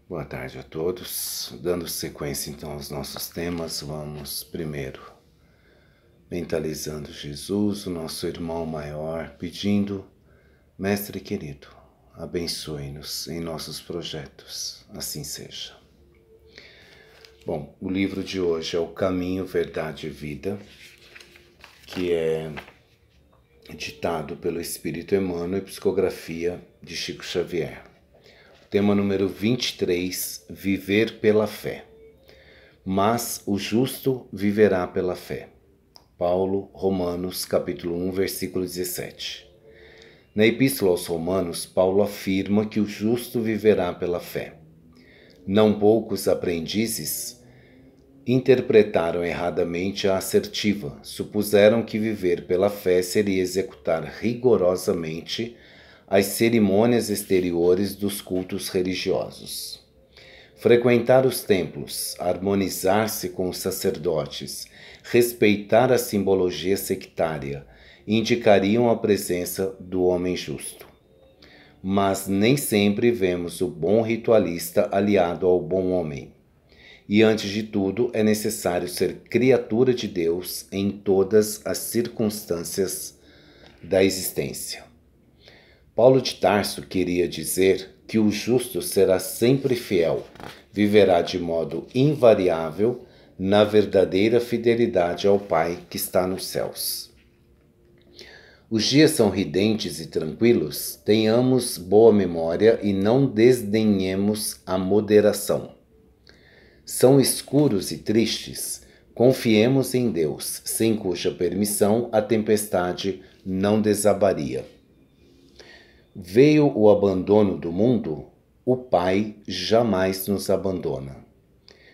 Boa tarde a todos. Dando sequência então aos nossos temas, vamos primeiro mentalizando Jesus, o nosso irmão maior, pedindo: Mestre querido, abençoe-nos em nossos projetos, assim seja. Bom, o livro de hoje é O Caminho, Verdade e Vida, que é ditado pelo Espírito Emmanuel e psicografia de Chico Xavier. Tema número 23, Viver pela Fé. Mas o justo viverá pela fé. Paulo, Romanos, capítulo 1, versículo 17. Na Epístola aos Romanos, Paulo afirma que o justo viverá pela fé. Não poucos aprendizes interpretaram erradamente a assertiva, supuseram que viver pela fé seria executar rigorosamente as cerimônias exteriores dos cultos religiosos. Frequentar os templos, harmonizar-se com os sacerdotes, respeitar a simbologia sectária, indicariam a presença do homem justo. Mas nem sempre vemos o bom ritualista aliado ao bom homem. E antes de tudo, é necessário ser criatura de Deus em todas as circunstâncias da existência. Paulo de Tarso queria dizer que o justo será sempre fiel, viverá de modo invariável na verdadeira fidelidade ao Pai que está nos céus. Os dias são ridentes e tranquilos, tenhamos boa memória e não desdenhemos a moderação. São escuros e tristes, confiemos em Deus, sem cuja permissão a tempestade não desabaria. Veio o abandono do mundo, o Pai jamais nos abandona.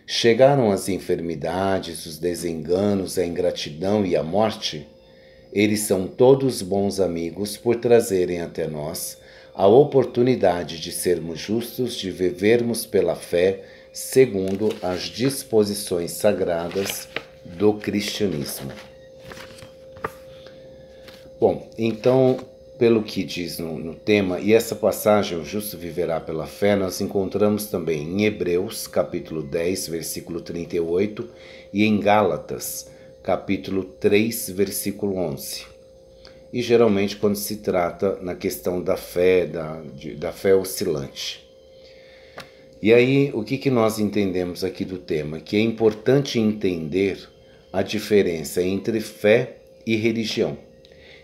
Chegaram as enfermidades, os desenganos, a ingratidão e a morte. Eles são todos bons amigos por trazerem até nós a oportunidade de sermos justos, de vivermos pela fé, segundo as disposições sagradas do cristianismo. Bom, então, pelo que diz no tema, e essa passagem, o justo viverá pela fé, nós encontramos também em Hebreus, capítulo 10, versículo 38, e em Gálatas, capítulo 3, versículo 11. E geralmente quando se trata na questão da fé, da fé oscilante. E aí, o que nós entendemos aqui do tema? Que é importante entender a diferença entre fé e religião.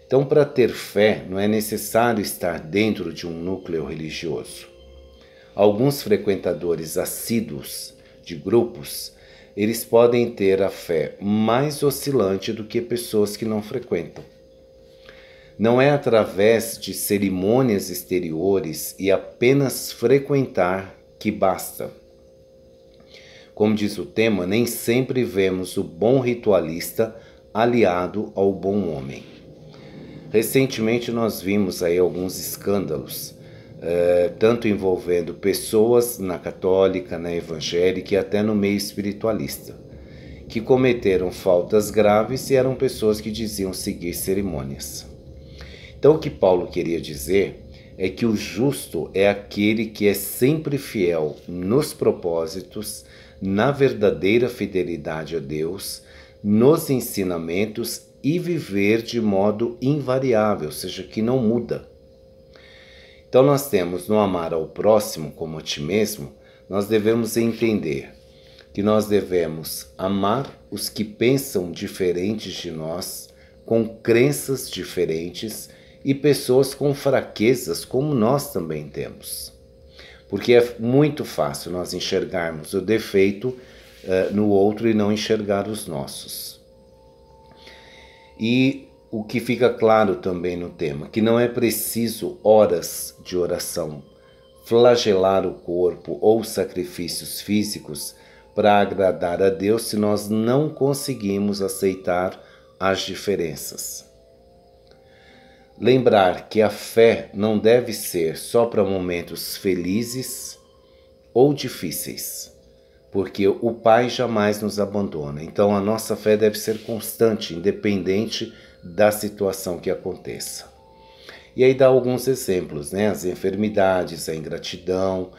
Então, para ter fé, não é necessário estar dentro de um núcleo religioso. Alguns frequentadores assíduos de grupos, eles podem ter a fé mais oscilante do que pessoas que não frequentam. Não é através de cerimônias exteriores e apenas frequentar que basta. Como diz o tema, nem sempre vemos o bom ritualista aliado ao bom homem. Recentemente nós vimos aí alguns escândalos, tanto envolvendo pessoas na católica, na evangélica e até no meio espiritualista, que cometeram faltas graves e eram pessoas que diziam seguir cerimônias. Então o que Paulo queria dizer é que o justo é aquele que é sempre fiel nos propósitos, na verdadeira fidelidade a Deus, nos ensinamentos e viver de modo invariável, ou seja, que não muda. Então nós temos no amar ao próximo como a ti mesmo, nós devemos entender que nós devemos amar os que pensam diferentes de nós, com crenças diferentes e pessoas com fraquezas como nós também temos. Porque é muito fácil nós enxergarmos o defeito no outro e não enxergar os nossos. E o que fica claro também no tema, que não é preciso horas de oração, flagelar o corpo ou sacrifícios físicos para agradar a Deus se nós não conseguimos aceitar as diferenças. Lembrar que a fé não deve ser só para momentos felizes ou difíceis, porque o Pai jamais nos abandona. Então a nossa fé deve ser constante, independente da situação que aconteça. E aí dá alguns exemplos, né? As enfermidades, a ingratidão,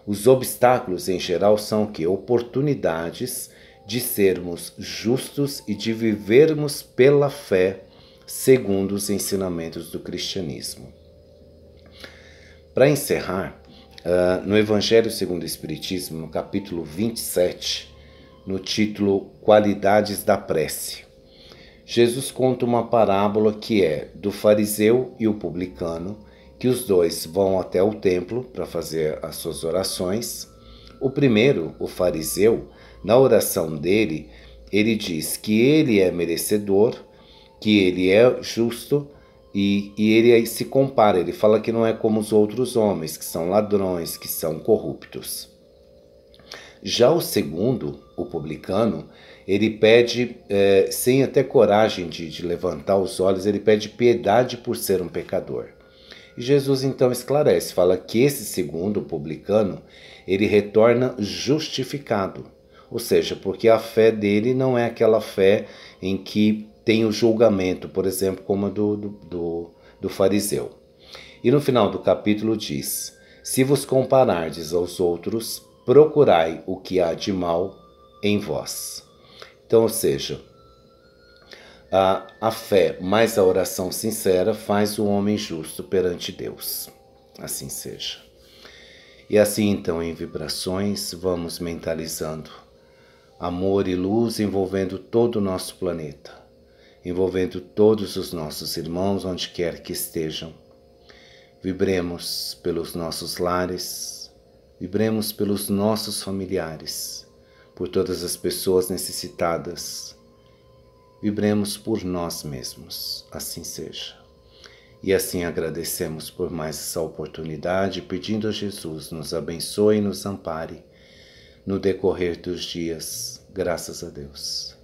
Os obstáculos, em geral, são o quê? Oportunidades de sermos justos e de vivermos pela fé segundo os ensinamentos do cristianismo. Para encerrar, no Evangelho segundo o Espiritismo, no capítulo 27, no título Qualidades da Prece, Jesus conta uma parábola que é do fariseu e o publicano, que os dois vão até o templo para fazer as suas orações. O primeiro, o fariseu, na oração dele, ele diz que ele é merecedor, que ele é justo e ele se compara, ele fala que não é como os outros homens, que são ladrões, que são corruptos. Já o segundo, o publicano, ele pede, sem até coragem de levantar os olhos, ele pede piedade por ser um pecador. E Jesus então esclarece, fala que esse segundo, o publicano, ele retorna justificado. Ou seja, porque a fé dele não é aquela fé em que tem o julgamento, por exemplo, como a do fariseu. E no final do capítulo diz: se vos comparardes aos outros, procurai o que há de mal em vós. Então, ou seja, a fé mais a oração sincera faz o homem justo perante Deus. Assim seja. E assim então, em vibrações, vamos mentalizando amor e luz envolvendo todo o nosso planeta, envolvendo todos os nossos irmãos onde quer que estejam. Vibremos pelos nossos lares, vibremos pelos nossos familiares, por todas as pessoas necessitadas. Vibremos por nós mesmos, assim seja. E assim agradecemos por mais essa oportunidade, pedindo a Jesus nos abençoe e nos ampare no decorrer dos dias. Graças a Deus.